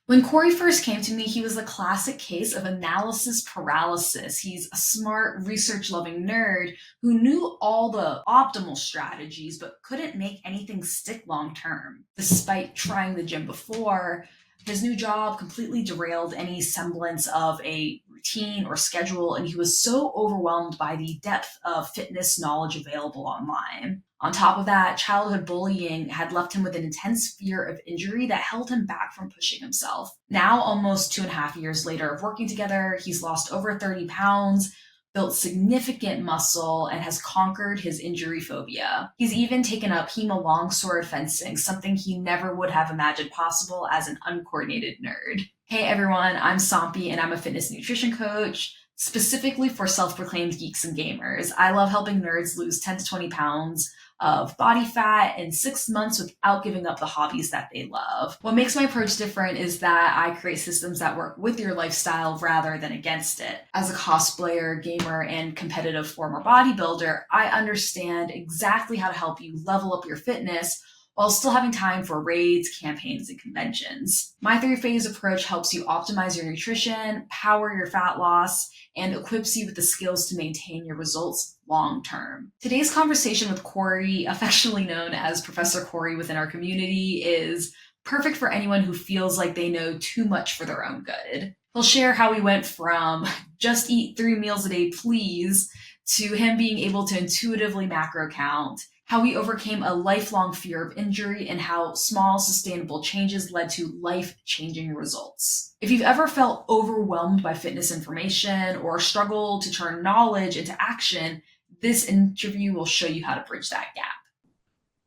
When Corey first came to me, he was a classic case of analysis paralysis. He's a smart, research loving nerd who knew all the optimal strategies but couldn't make anything stick long term. Despite trying the gym before, his new job completely derailed any semblance of a routine or schedule, and he was so overwhelmed by the depth of fitness knowledge available online. On top of that, childhood bullying had left him with an intense fear of injury that held him back from pushing himself. Now, almost 2.5 years later of working together, he's lost over 30 pounds, built significant muscle, and has conquered his injury phobia. He's even taken up hema longsword fencing, something he never would have imagined possible as an uncoordinated nerd. Hey everyone, I'm Sampi and I'm a fitness nutrition coach, specifically for self proclaimed geeks and gamers. I love helping nerds lose 10 to 20 pounds of body fat in 6 months without giving up the hobbies that they love. What makes my approach different is that I create systems that work with your lifestyle rather than against it. As a cosplayer, gamer, and competitive former bodybuilder, I understand exactly how to help you level up your fitness while still having time for raids, campaigns, and conventions. My three-phase approach helps you optimize your nutrition, power your fat loss, and equips you with the skills to maintain your results long term. Today's conversation with Cory, affectionately known as Professor Cory within our community, is perfect for anyone who feels like they know too much for their own good. He'll share how we went from just eat 3 meals a day, please, to him being able to intuitively macro count, how we overcame a lifelong fear of injury, and how small, sustainable changes led to life changing results. If you've ever felt overwhelmed by fitness information or struggled to turn knowledge into action, this interview will show you how to bridge that gap.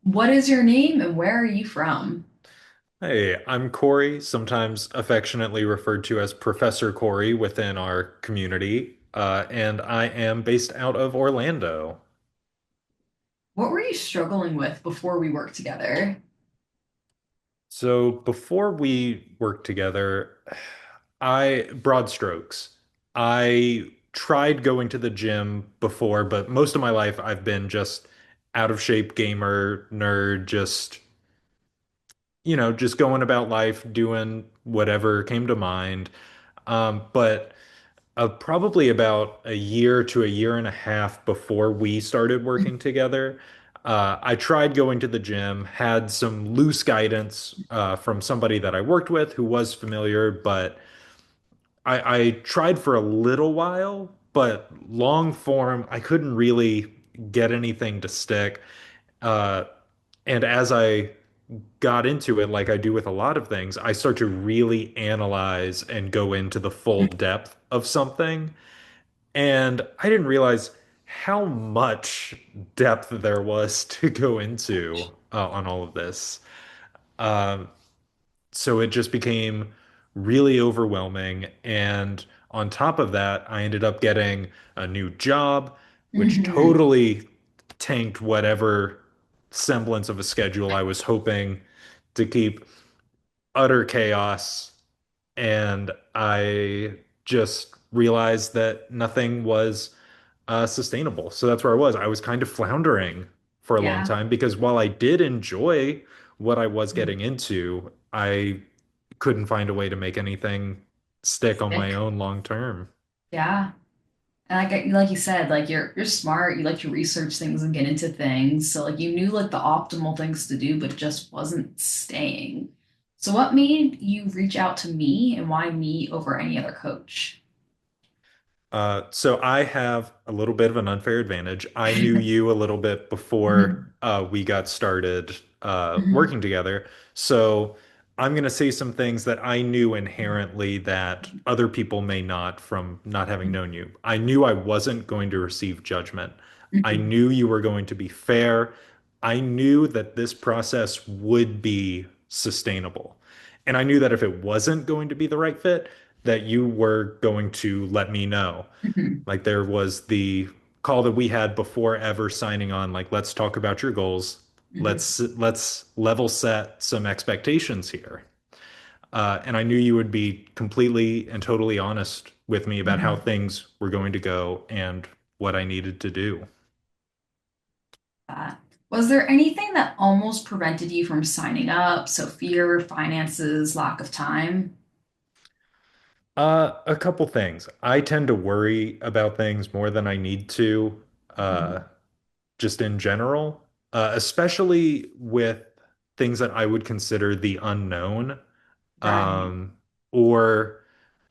What is your name and where are you from? Hey, I'm Corey, sometimes affectionately referred to as Professor Corey within our community, and I am based out of Orlando. What were you struggling with before we worked together? So before we worked together, broad strokes. I tried going to the gym before, but most of my life I've been just out of shape gamer, nerd, just going about life, doing whatever came to mind. But probably about a year to a year and a half before we started working together, I tried going to the gym, had some loose guidance from somebody that I worked with who was familiar, but I tried for a little while, but long form, I couldn't really get anything to stick. Uh, and as I got into it, like I do with a lot of things, I start to really analyze and go into the full depth of something. And I didn't realize how much depth there was to go into on all of this. Um, so it just became really overwhelming. And on top of that, I ended up getting a new job, which Mhm. totally tanked whatever semblance of a schedule I was hoping to keep. Utter chaos. And I just realized that nothing was sustainable. So that's where I was. I was kind of floundering for a long Yeah. time because while I did enjoy what I was getting into, I couldn't find a way to make anything stick on my Stick. own long term. Yeah. And like you said, like you're smart, you like to research things and get into things. So like you knew like the optimal things to do, but it just wasn't staying. So what made you reach out to me and why me over any other coach? So I have a little bit of an unfair advantage. I knew you a little bit before Mhm. we got started Mhm. working together. So I'm going to say some things that I knew inherently that other people may not from not having known you. I knew I wasn't going to receive judgment. I Mhm. knew you were going to be fair. I knew that this process would be sustainable. And I knew that if it wasn't going to be the right fit, that you were going to let me know. Mhm. Like there was the call that we had before ever signing on, like, let's talk about your goals. Mhm. Let's level set some expectations here. And I knew you would be completely and totally honest with me about how Mhm. things were going to go and what I needed to do. Uh, was there anything that almost prevented you from signing up? So fear, finances, lack of time? A couple things. I tend to worry about things more than I need to, uh, Mhm. just in general, especially with things that I would consider the unknown, Right. um, or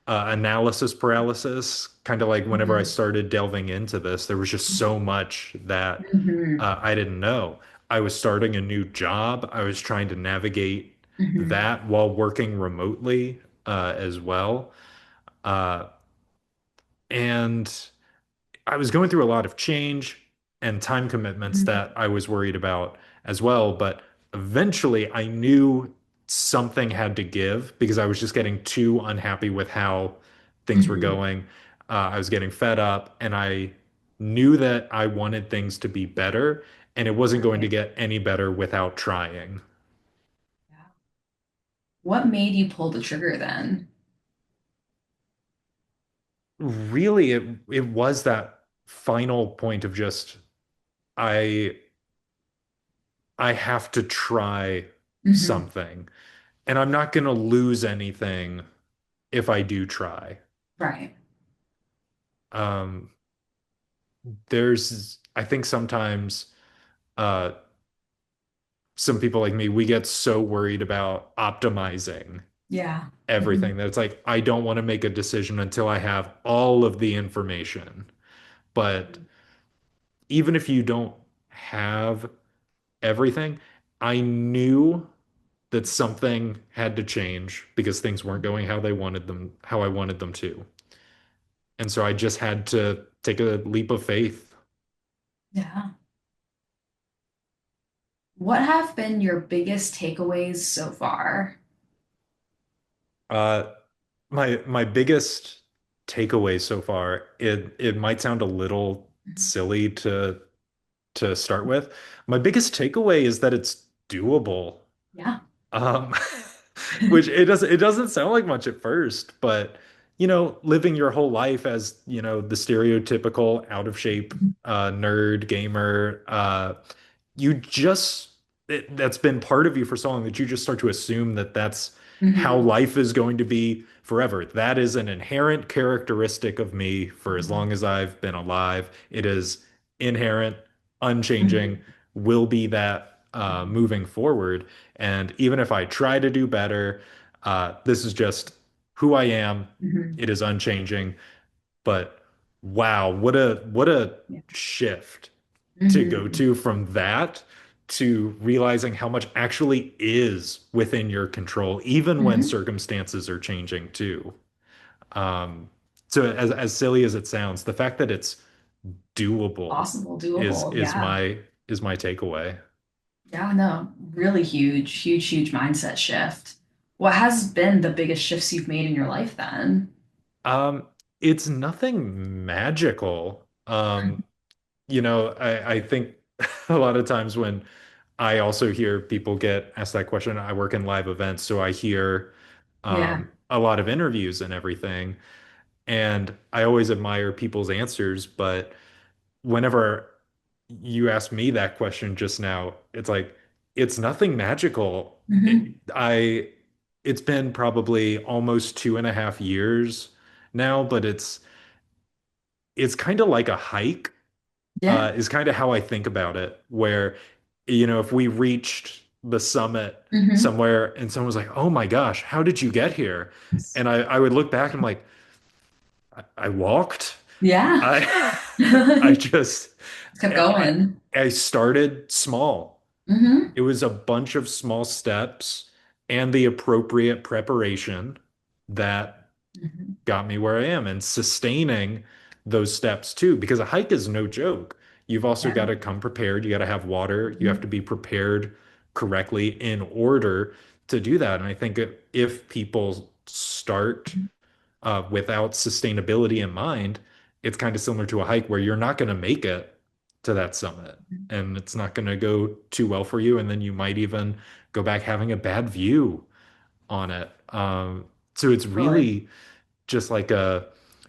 analysis paralysis. Kind of like whenever I Mhm. started delving into this, there was just so much that Mhm. I didn't know. I was starting a new job. I was trying to navigate Mhm. that while working remotely, as well. Uh, and I was going through a lot of change and time commitments Mhm. that I was worried about as well. But eventually I knew something had to give because I was just getting too unhappy with how things were Mhm. going. I was getting fed up and I knew that I wanted things to be better and it wasn't going to Right. get any better without trying. Yeah. What made you pull the trigger then? Really, it was that final point of just I I have to try Mhm. something. And I'm not going to lose anything if I do try. Right. Um, I think sometimes uh, some people like me, we get so worried about optimizing Yeah. Mhm. everything that it's like, I don't want to make a decision until I have all of the information. But even if you don't have everything, I knew that something had to change because things weren't going how I wanted them to. And so I just had to take a leap of faith. Yeah. What have been your biggest takeaways so far? Uh, my biggest takeaway so far, it might sound a little Mhm. silly to start with. My biggest takeaway is that it's doable. Yeah. Um, which it doesn't sound like much at first, but living your whole life as, the stereotypical out of shape nerd gamer, you just that's been part of you for so long that you just start to assume that that's how Mhm. life is going to be forever. That is an inherent characteristic of me for as Mhm. long as I've been alive. It is inherent, unchanging, Mhm. will be that Mhm. moving forward. And even if I try to do better, this is just who I am. Mhm. It is unchanging. But wow, what a Yeah. shift to go Mhm. to from that to realizing how much actually is within your control, even when Mhm. circumstances are changing too. Um, so as silly as it sounds, the fact that it's doable Possible, is doable. is Yeah. my is my takeaway. Yeah, no, really huge, huge, huge mindset shift. What has been the biggest shifts you've made in your life then? Um, it's nothing magical. I think a lot of times when I also hear people get asked that question, I work in live events, so I hear Yeah. a lot of interviews and everything, and I always admire people's answers, but whenever you ask me that question just now, it's like it's nothing magical. Hmm. It's been probably almost 2.5 years now, but it's kind of like a hike, Yeah. is kind of how I think about it, where, if we reached the summit Hmm. somewhere and someone was like, "Oh my gosh, how did you get here?" And I would look back and I'm like, I walked. Yeah. I I Just just kept I going. I started small. Hmm. It was a bunch of small steps and the appropriate preparation that Hmm. got me where I am and sustaining those steps too, because a hike is no joke. You've also got Yeah. to come prepared. You got to have water. You have to Hmm. be prepared correctly in order to do that. And I think if people start without sustainability in mind, it's kind of similar to a hike where you're not going to make it to that summit and it's not going to go too well for you. And then you might even go back having a bad view on it. So it's Totally. really just like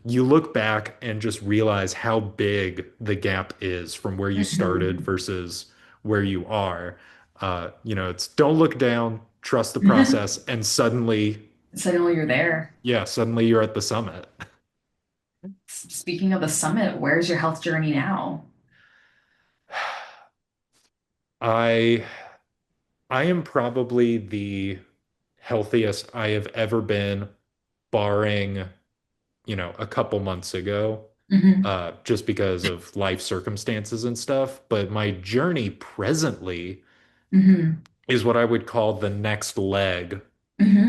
you look back and just realize how big the gap is from where you started Hmm. versus where you are. It's don't look down, trust the process, and suddenly Suddenly you're there. Yeah, suddenly you're at the summit. Speaking of the summit, where's your health journey now? I I am probably the healthiest I have ever been, barring, a couple months ago, Hmm. just because of life circumstances and stuff. But my journey presently Hmm. is what I would call the next leg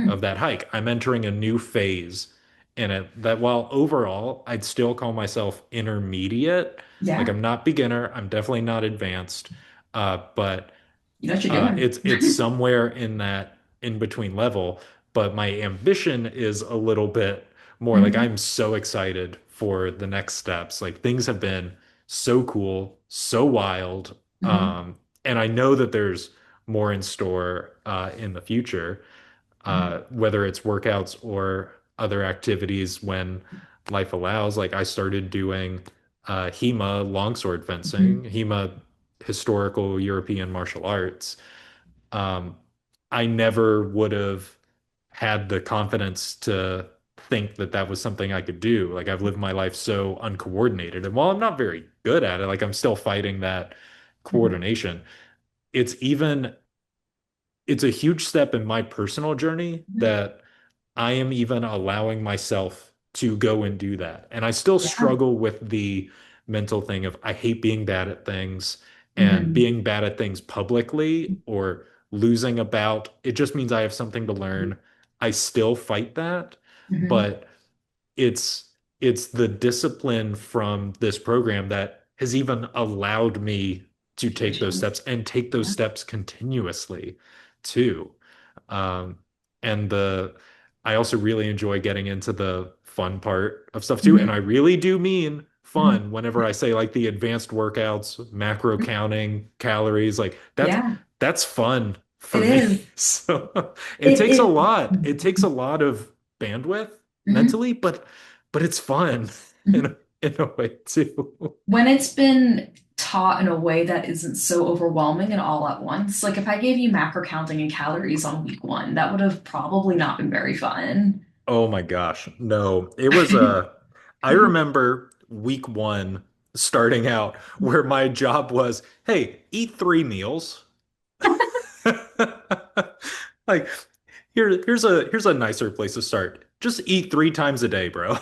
of Hmm. that hike. I'm entering a new phase in it that while overall I'd still call myself intermediate, like Yeah, I'm not beginner, I'm definitely not advanced, but you know what you're doing. it's somewhere in that in between level. But my ambition is a little bit more like Hmm. I'm so excited for the next steps. Like things have been so cool, so wild, Hmm. and I know that there's more in store in the future, Hmm. whether it's workouts or other activities when life allows. Like I started doing HEMA longsword fencing, Hmm. HEMA historical European martial arts. Um, I never would have had the confidence to think that that was something I could do. Like I've lived my life so uncoordinated, and while I'm not very good at it, like I'm still fighting that Hmm. coordination. It's even it's a huge step in my personal journey Hmm. that I am even allowing myself to go and do that. And I still Yeah. struggle with the mental thing of I hate being bad at things, and Hmm. being bad at things publicly or losing about it just means I have something to learn. I still fight that, Hmm. but it's it's the discipline from this program that has even allowed me to take those steps and take those Yeah. steps continuously too. Um, and the I also really enjoy getting into the fun part of stuff too. And I Hmm. really do mean Hmm. fun whenever I say like the advanced workouts, macro counting, calories, like Yeah, that's fun it for me. is. So it It takes a it. lot. It takes a lot of bandwidth Mhm. mentally, but it's fun Mhm. in a way too. When it's been taught in a way that isn't so overwhelming and all at once, like if I gave you macro counting and calories on week one, that would have probably not been very fun. Oh my gosh. No, it was I remember week one starting out where my job was, hey, eat 3 meals. Like here's a nicer place to start. Just eat 3 times a day, bro.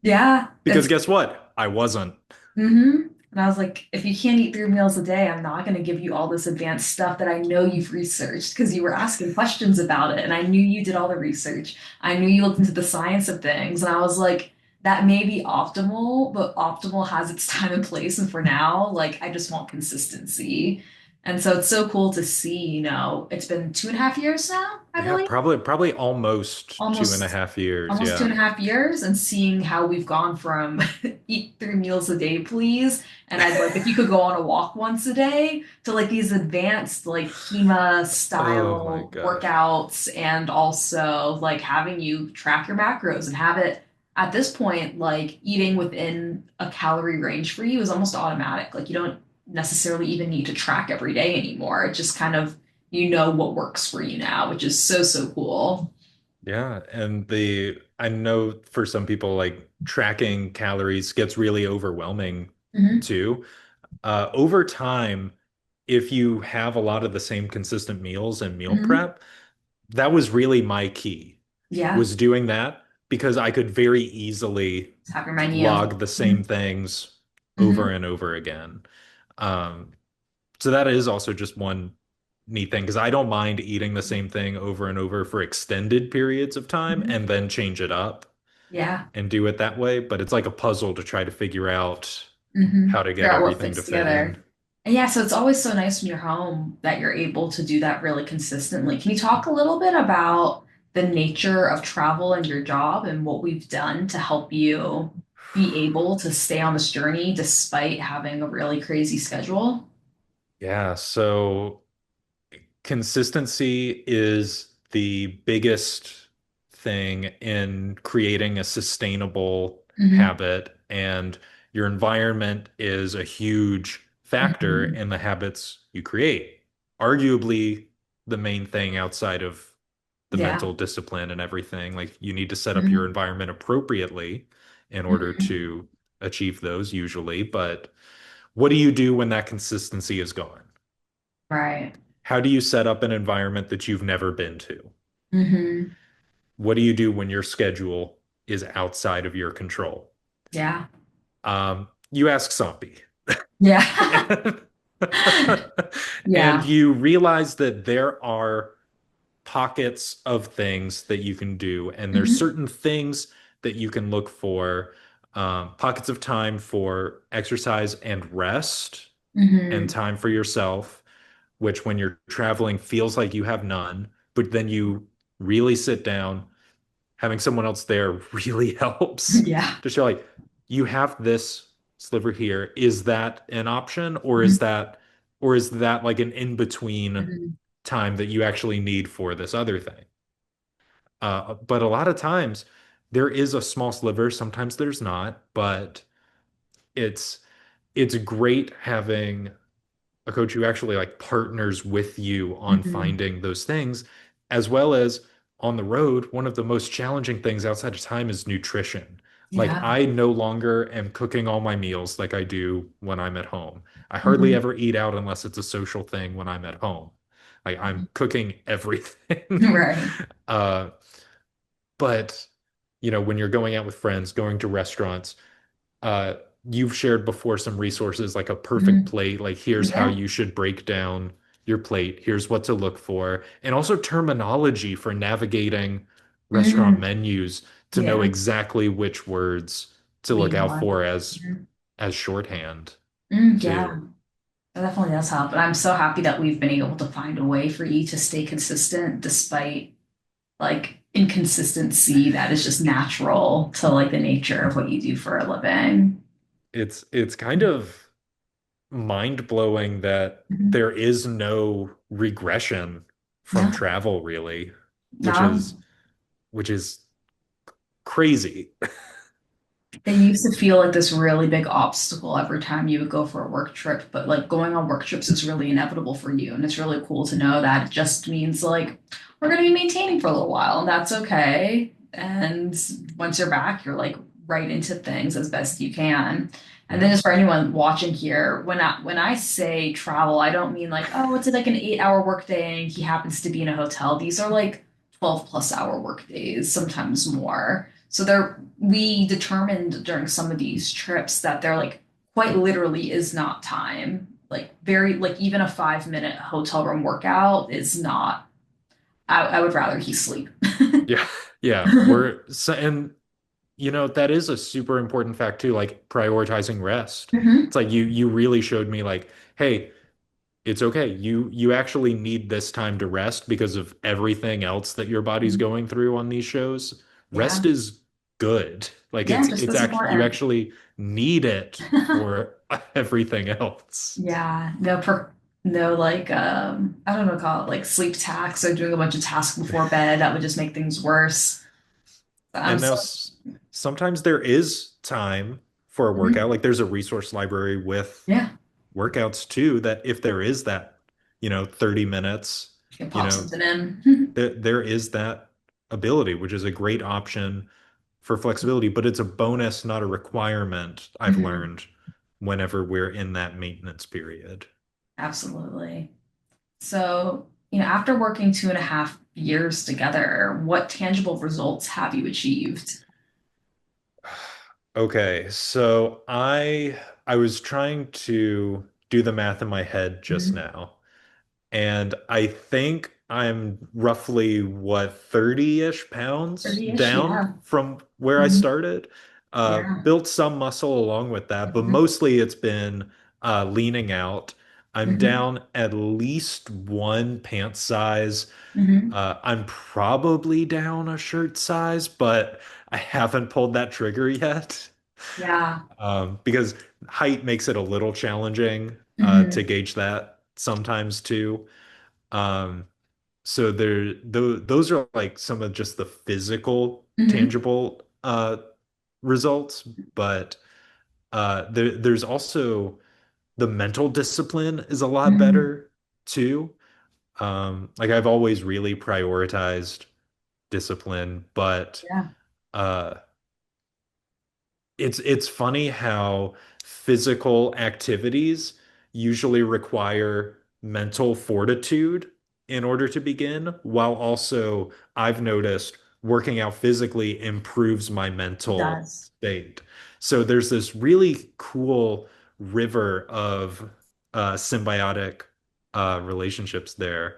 Yeah, Because guess what? I wasn't. mm-hmm. And I was like, if you can't eat 3 meals a day, I'm not going to give you all this advanced stuff that I know you've researched because you were asking questions about it. And I knew you did all the research. I knew you looked into the science of things. And I was like, that may be optimal, but optimal has its time and place. And for now, like, I just want consistency. And so it's so cool to see, it's been 2.5 years now, I Yeah, believe. probably almost two and a Almost half years. almost two Yeah. and a half years and seeing how we've gone from eat 3 meals a day, please. And I'd like if you could go on a walk once a day to like these advanced like HEMA Oh my style gosh. workouts and also like having you track your macros and have it at this point, like eating within a calorie range for you is almost automatic. Like you don't necessarily even need to track every day anymore. It just kind of you know what works for you now, which is so, so cool. Yeah, and the I know for some people like tracking calories gets really overwhelming Hmm. too. Over time, if you have a lot of the same consistent meals and meal Hmm. prep, that was really my key, Yeah. was doing that because I could very easily Have your menu. log the same Hmm. things over Hmm. and over again. Um, so that is also just one neat thing because I don't mind eating the same thing over and over for extended periods of time Hmm. and then change it up Yeah. and do it that way. But it's like a puzzle to try to figure out how to Figure get out what everything to fits fit in. together. And yeah, so it's always so nice when you're home that you're able to do that really consistently. Can you talk a little bit about the nature of travel and your job and what we've done to help you be able to stay on this journey despite having a really crazy schedule? Yeah, so consistency is the biggest thing in creating a sustainable Hmm. habit, and your environment is a huge factor Hmm. in the habits you create. Arguably, the main thing outside of the Yeah. mental discipline and everything. Like you need to set up your Mhm. environment appropriately in order Mhm. to achieve those usually. But what do you do when that consistency is gone? Right. How do you set up an environment that you've never been to? Hmm. What do you do when your schedule is outside of your control? Yeah. You ask Zombie. Yeah. And Yeah. you realize that there are pockets of things that you can do, and there's Hmm. certain things that you can look for, pockets of time for exercise and rest, and Hmm. time for yourself, which when you're traveling feels like you have none, but then you really sit down, having someone else there really helps Yeah. to show like you have this sliver here. Is that an option, or Mhm. is that like an in-between Mhm. time that you actually need for this other thing? But a lot of times there is a small sliver, sometimes there's not, but it's it's great having a coach who actually like partners with you on Mhm. finding those things, as well as on the road. One of the most challenging things outside of time is nutrition. Like Yeah. I no longer am cooking all my meals like I do when I'm at home. I hardly Mhm. ever eat out unless it's a social thing when I'm at home. Like I'm cooking everything. Right. Uh, but when you're going out with friends, going to restaurants, uh, you've shared before some resources like a perfect Mhm. plate, like here's how Yeah. you should break down your plate, here's what to look for, and also terminology for navigating restaurant Mm. menus to know Yeah. exactly which words to look We out want. for as Mhm. shorthand Yeah. too. That definitely does help. And I'm so happy that we've been able to find a way for you to stay consistent despite like inconsistency that is just natural to like the nature of what you do for a living. It's kind of mind-blowing that Mhm. there is no regression from No, travel really, which no. is which is crazy. It used to feel like this really big obstacle every time you would go for a work trip, but like going on work trips is really inevitable for you. And it's really cool to know that it just means like we're going to be maintaining for a little while, and that's okay. And once you're back, you're like right into things as best you can. And then Yeah. just for anyone watching here, when I say travel, I don't mean like, oh, it's like an 8 hour workday and he happens to be in a hotel. These are like 12 plus hour work days, sometimes more. So we determined during some of these trips that there like quite literally is not time. Like very like even a 5 minute hotel room workout is not. I would rather he sleep. Yeah. Yeah. And that is a super important fact too, like prioritizing rest. Hmm. It's like you really showed me like, hey, it's okay. You actually need this time to rest because of everything else that your body's going through on these shows. Yeah, Rest is good. Like yeah, just it's as actually you important. actually need it for everything else. Yeah, no like I don't know call it like sleep tax or doing a bunch of tasks before bed that would just make things worse. And now So sometimes there is time for a workout. mhm. Like there's a resource library with Yeah, workouts too, that if there is that, 30 minutes, you can you pop know, something in. there is that ability, which is a great option for flexibility, but it's a bonus, not a requirement, I've Mhm. learned whenever we're in that maintenance period. Absolutely. So, after working 2.5 years together, what tangible results have you achieved? Okay, so I was trying to do the math in my head just Mhm. now. And I think I'm roughly what 30-ish pounds 30-ish, down yeah. from where I Mhm. started. Yeah. Built some muscle along with that, but Mhm. mostly it's been leaning out. I'm Mhm. down at least one pant size. Mhm. I'm probably down a shirt size, but I haven't pulled that trigger yet. Yeah. Because height makes it a little challenging to Mhm. gauge that sometimes too. Um, so those are like some of just the physical, Mhm. tangible results, but there's also the mental discipline is a lot Mhm. better too. Like I've always really prioritized discipline, but Yeah, uh it's funny how physical activities usually require mental fortitude in order to begin, while also I've noticed working out physically improves my it mental does. state. So there's this really cool river of symbiotic relationships there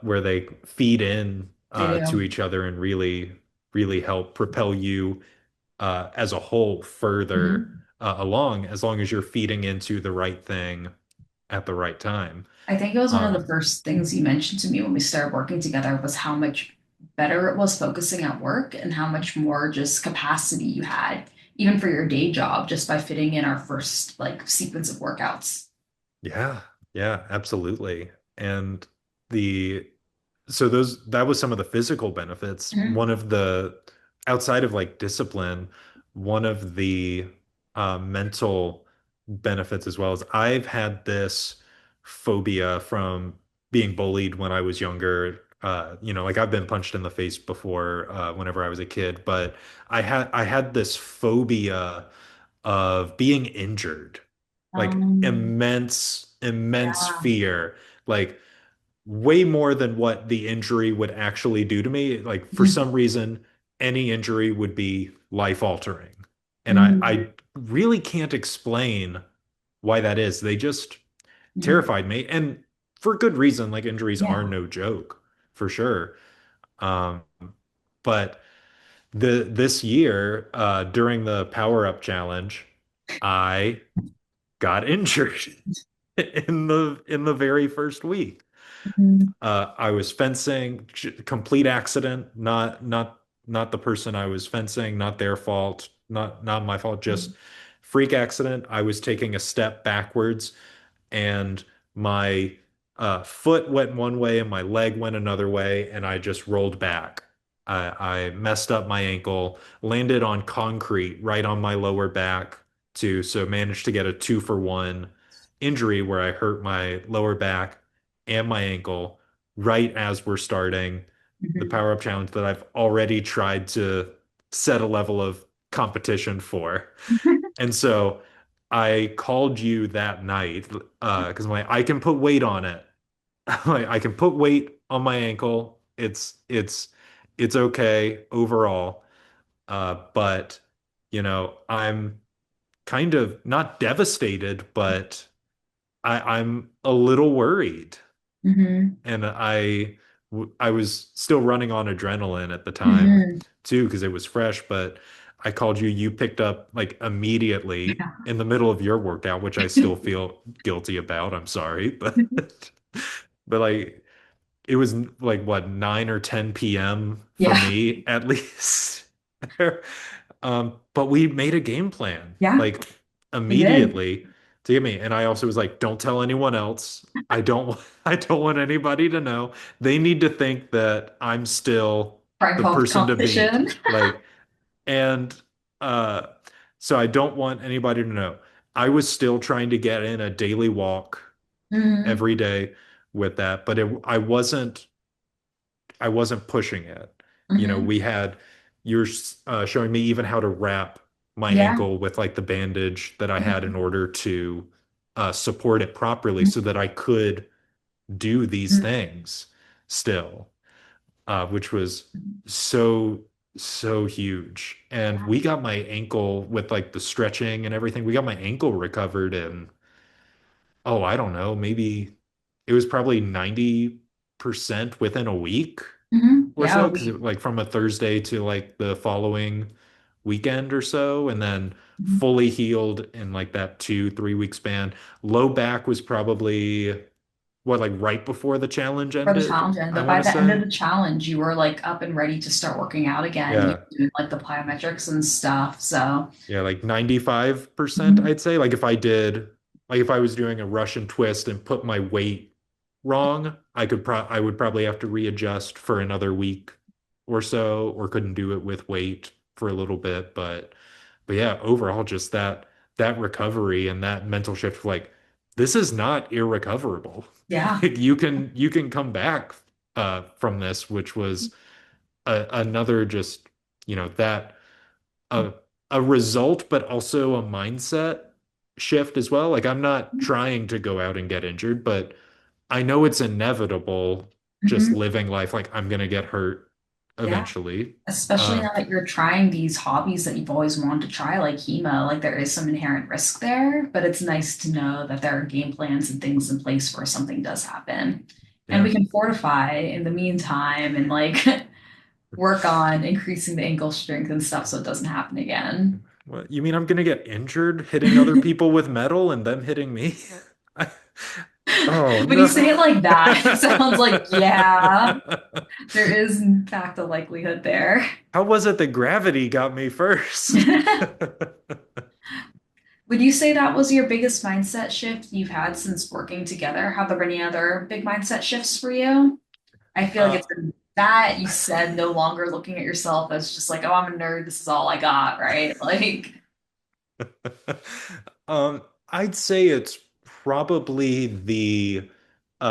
where they feed in They to do. each other and really help propel you as a whole further Mhm. along, as long as you're feeding into the right thing at the right time. I think it was one of the Um, first things you mentioned to me when we started working together was how much better it was focusing at work and how much more just capacity you had, even for your day job, just by fitting in our first like sequence of workouts. yeah, yeah, absolutely. And the so those that was some of the physical benefits. Mhm. One of the outside of like discipline, one of the mental benefits as well is I've had this phobia from being bullied when I was younger. Like I've been punched in the face before whenever I was a kid, but I had this phobia of being injured, like Um, immense yeah. fear, like way more than what the injury would actually do to me. Like for Mhm. some reason, any injury would be life altering. And I, Mhm. I really can't explain why that is. They just Mhm. terrified me. And for good reason, like injuries are Yeah. no joke, for sure. Um, but this year, during the Power Up Challenge, I got injured in the very first week. Mhm. I was fencing, complete accident, not the person I was fencing, not their fault, not my fault, just freak accident. I was taking a step backwards and my foot went one way and my leg went another way, and I just rolled back. I messed up my ankle, landed on concrete right on my lower back too, so managed to get a 2-for-1 injury where I hurt my lower back and my ankle right as we're starting the Mhm. power up challenge that I've already tried to set a level of competition for. And so I called you that night because I can put weight on it. I can put weight on my ankle. It's okay overall. But I'm kind of not devastated, but I'm a little worried. Mhm. And I was still running on adrenaline at the time Mhm. too because it was fresh, but I called you. You picked up like immediately Yeah. in the middle of your workout, which I still feel guilty about. I'm sorry, but but like it was like what 9 or 10 p.m. for Yeah. me at least. But we made a game plan Yeah. like We did. immediately to get me. And I also was like, don't tell anyone else. I don't want anybody to know. They need to think that I'm still Frank the Hoff person to beat. competition. Like, and uh so I don't want anybody to know. I was still trying to get in a daily walk Mhm. every day with that, but I wasn't pushing it. Mhm. We had you're showing me even how to wrap my Yeah. ankle with like the bandage that I had in Mhm. order to support it properly so that I could do these Mhm. things still, which was so, so huge. And we got my ankle with like the stretching and everything. We got my ankle recovered in, oh, I don't know, maybe it was probably 90% within a week Mhm. or Yeah, so, because it we. like from a Thursday to like the following weekend or so, and then Mhm. fully healed in like that 2-3 week span. Low back was probably what, like right before the challenge For the ended, challenge I ended. want By to the end of say. the challenge, you were like up and ready to start working out again. You Yeah. were doing like the plyometrics and stuff. So, Yeah, like 95%, mhm. I'd say. Like if I was doing a Russian twist and put my weight wrong, I would probably have to readjust for another week or so, or couldn't do it with weight for a little bit. But yeah, overall, just that recovery and that mental shift, like this is not irrecoverable. Yeah. You can come back from this, which was another just, that a a result, but also a mindset shift as well. Like I'm not trying to go out and get injured, but I know it's inevitable just Mhm. living life. Like I'm gonna get hurt Yeah. eventually. Especially Um, now that you're trying these hobbies that you've always wanted to try, like chemo, like there is some inherent risk there, but it's nice to know that there are game plans and things in place for something does happen. And yeah. we can fortify in the meantime and like work on increasing the ankle strength and stuff so it doesn't happen again. What, you mean I'm gonna get injured hitting other people with metal and them hitting me? I- oh When you no. say it like that, it sounds like, yeah, there is in fact a likelihood there. How was it that gravity got me first? Would you say that was your biggest mindset shift you've had since working together? Have there been any other big mindset shifts for you? I feel like Uh, it's been that you said no longer looking at yourself as just like, oh, I'm a nerd. This is all I got, right? Like, I'd say it's probably the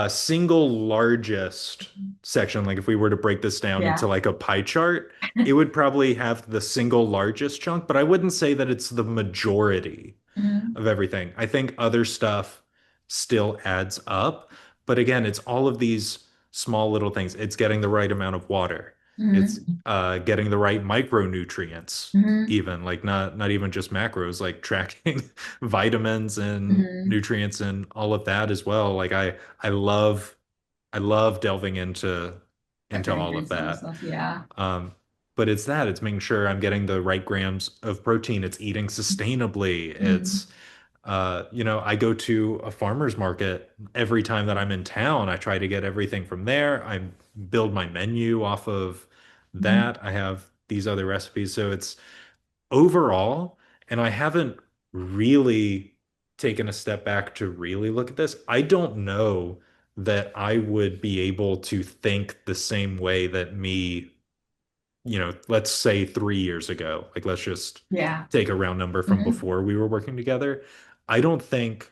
single largest section. Like if we were to break this down into yeah. like a pie chart, it would probably have the single largest chunk, but I wouldn't say that it's the majority Mhm. of everything. I think other stuff still adds up. But again, it's all of these small little things. It's getting the right amount of water. It's Mhm. getting the right micronutrients, Mhm. even like not even just macros, like tracking vitamins and Mhm. nutrients and all of that as well. Like I love delving into all of Micronutrients and that. stuff. Yeah. Um, but it's making sure I'm getting the right grams of protein. It's eating sustainably. Mhm. I go to a farmer's market every time that I'm in town. I try to get everything from there. I build my menu off of Mhm. that. I have these other recipes. So it's overall, and I haven't really taken a step back to really look at this. I don't know that I would be able to think the same way that me, let's say 3 years ago. Like, let's just Yeah. take a round number from Mhm. before we were working together. I don't think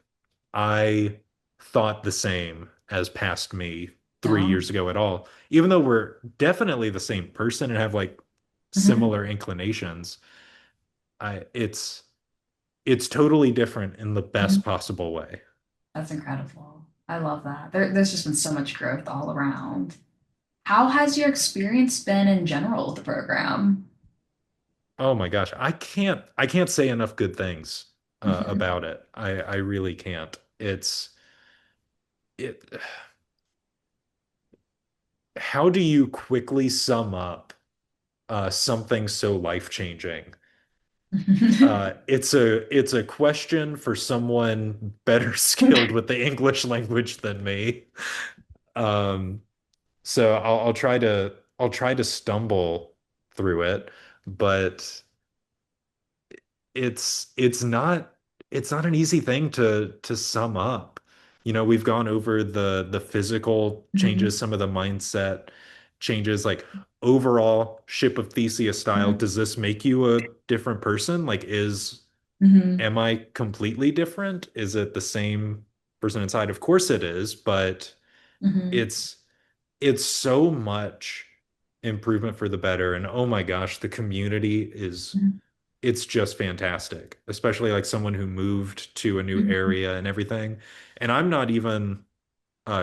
I thought the same as past me three No. years ago at all. Even though we're definitely the same person and have like Mhm. similar inclinations, it's totally different in the Mhm. best possible way. That's incredible. I love that. There's just been so much growth all around. How has your experience been in general with the program? Oh my gosh, I can't say enough good things Mhm. about it. I really can't. It how do you quickly sum up something so life-changing? It's a question for someone better skilled with the English language than me. Um, so I'll try to stumble through it, but it's not an easy thing to sum up. We've gone over the physical changes, Mhm. some of the mindset changes, like overall ship of Theseus style. Mhm. Does this make you a different person? Like, Mhm. am I completely different? Is it the same person inside? Of course it is, but Mhm. it's it's so much improvement for the better. And oh my gosh, the community is Mhm. it's just fantastic, especially like someone who moved to a new Mhm. area and everything. And I'm not even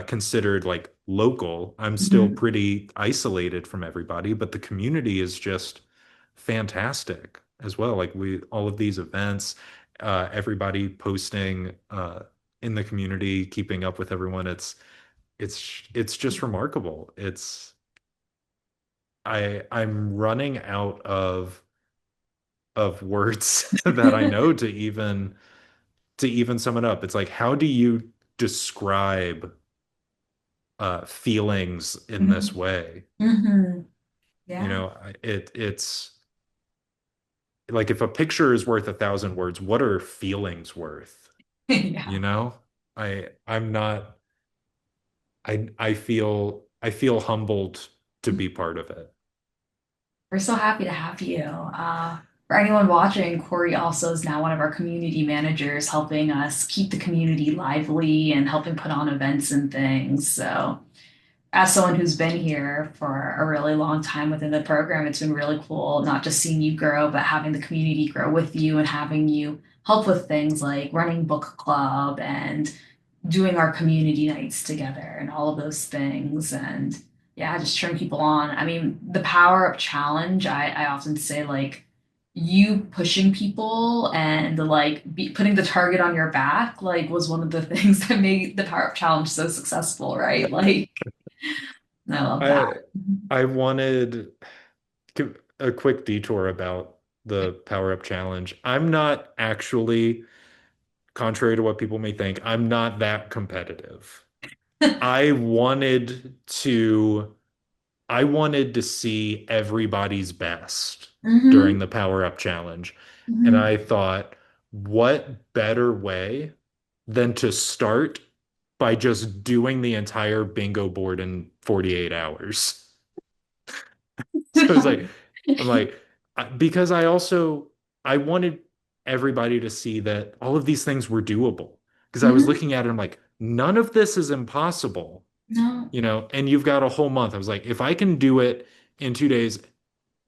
considered like local. I'm still Mhm. pretty isolated from everybody, but the community is just fantastic as well. Like all of these events, everybody posting in the community, keeping up with everyone. It's just remarkable. I'm running out of words that I know to even sum it up. It's like, how do you describe feelings in this Mhm. way? Mhm. Yeah. It's like if a picture is worth 1,000 words, what are feelings worth? You Yeah. know, I'm not. I feel humbled to be part of it. We're so happy to have you. For anyone watching, Corey also is now one of our community managers, helping us keep the community lively and helping put on events and things. So as someone who's been here for a really long time within the program, it's been really cool not just seeing you grow, but having the community grow with you and having you help with things like running book club and doing our community nights together and all of those things. And yeah, just cheering people on. I mean, the power up challenge, I often say like you pushing people and putting the target on your back like was one of the things that made the power up challenge so successful, right? Like I love that. I I wanted a quick detour about the Power Up Challenge. I'm not actually, contrary to what people may think, I'm not that competitive. I wanted to I wanted to see everybody's best during Hmm. the Power Up Challenge. And Hmm. I thought, what better way than to start by just doing the entire bingo board in 48 hours? So it's like, I'm like, because I wanted everybody to see that all of these things were doable. Because I was Hmm. looking at it, I'm like, none of this is impossible, No. and you've got a whole month. I was like, if I can do it in 2 days,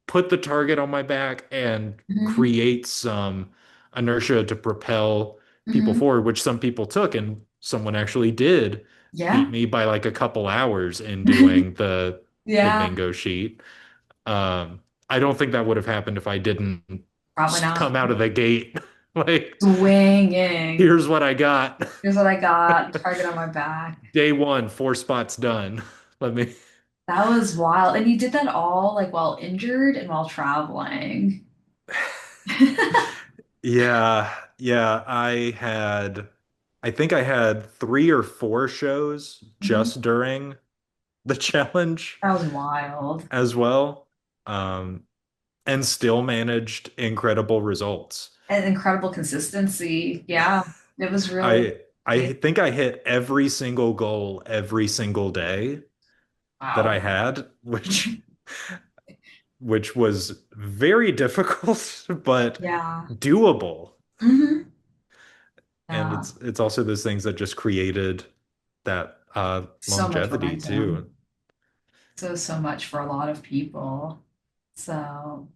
put the target on my back and Hmm. create some inertia to propel people Hmm. forward, which some people took, and someone actually did beat Yeah. me by like a couple hours in doing the Yeah. bingo sheet. I don't think that would have happened if I didn't Probably not. come out of the gate like, Swinging. here's what I got. Here's what I got. Target on my back. Day one, 4 spots done. Let me. That was wild. And you did that all like while injured and while traveling. Yeah, yeah. I think I had 3 or 4 shows Mhm. just during the challenge That was wild. as well, um, and still managed incredible results. And incredible consistency. Yeah. It was really I think I hit every single goal every single day that I wow. had, which was very difficult, but Yeah. doable. Hmm. And Yeah. it's also those things that just created that So much longevity momentum. too. So, so much for a lot of people. So,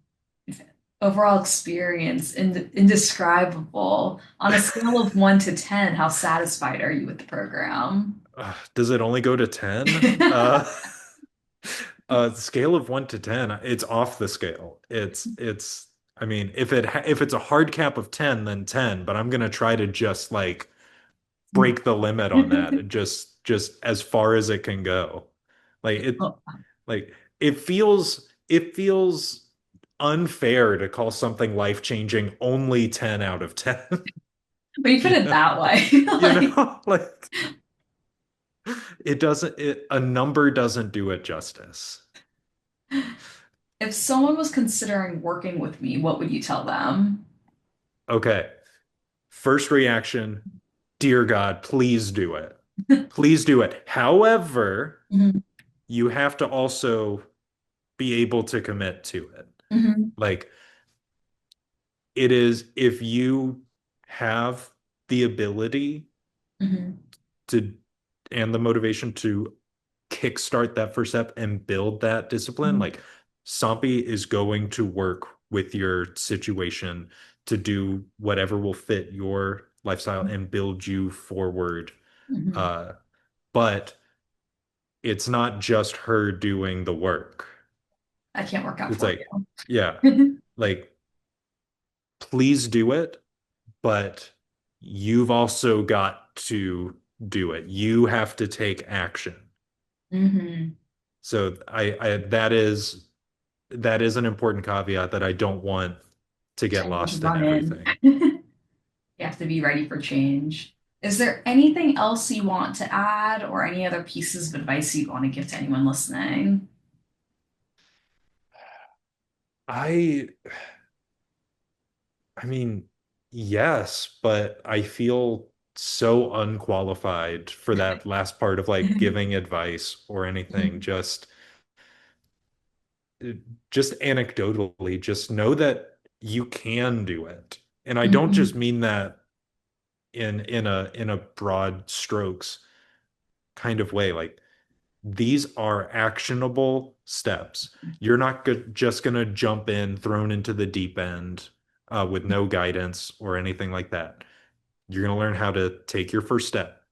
overall experience indescribable. On a scale of 1 to 10, how satisfied are you with the program? Does it only go to 10? Scale of 1 to 10, it's off the scale. I mean, if it's a hard cap of 10, then 10, but I'm gonna try to just like break the limit on that and just as far as it can go. Like Oh, like it feels unfair to call something life-changing only 10 out of 10. when you put You it know? that way, You like know, like a number doesn't do it justice. if someone was considering working with me, what would you tell them? Okay. First reaction, dear God, please do it. Please do it. However, Mhm. you have to also be able to commit to it. Mhm. Like it is, if you have the ability Mhm. to and the motivation to kickstart that first step and build that discipline, Mhm. like Sampi is going to work with your situation to do whatever will fit your lifestyle and build you forward. Mhm. Uh, but it's not just her doing the work. I can't work out It's for like, yeah, you. like please do it, but you've also got to do it. You have to take action. Hmm. So that is an important caveat that I don't want to get Change lost in run in. everything. You have to be ready for change. Is there anything else you want to add or any other pieces of advice you'd want to give to anyone listening? I I mean, yes, but I feel so unqualified for that last part of like giving advice or anything. Just anecdotally, just know that you can do it. And I don't just Mhm. mean that in a broad strokes kind of way. Like These are actionable steps. You're not just going to jump in, thrown into the deep end with no guidance or anything like that. You're going to learn how to take your first step,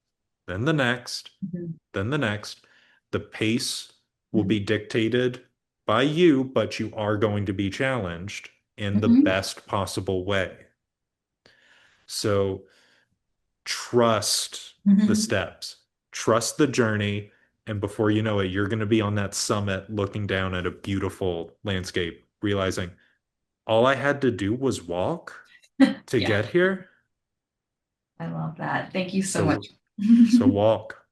then the next, Mhm. then the next. The pace will Mhm. be dictated by you, but you are going to be challenged in the Mhm. best possible way. So trust the Mhm. steps, trust the journey, and before you know it, you're going to be on that summit looking down at a beautiful landscape, realizing all I had to do was walk to Yeah, get here. I love that. Thank you so much. So, so walk.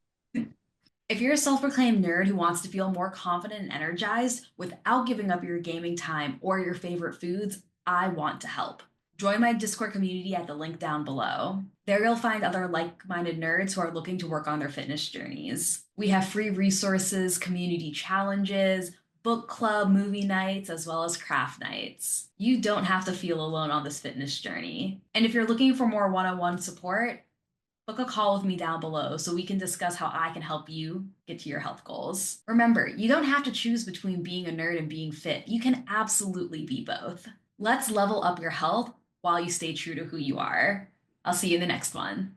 If you're a self proclaimed nerd who wants to feel more confident and energized without giving up your gaming time or your favorite foods, I want to help. Join my Discord community at the link down below. There you'll find other like minded nerds who are looking to work on their fitness journeys. We have free resources, community challenges, book club, movie nights, as well as craft nights. You don't have to feel alone on this fitness journey. And if you're looking for more one on one support, book a call with me down below so we can discuss how I can help you get to your health goals. Remember, you don't have to choose between being a nerd and being fit. You can absolutely be both. Let's level up your health while you stay true to who you are. I'll see you in the next one.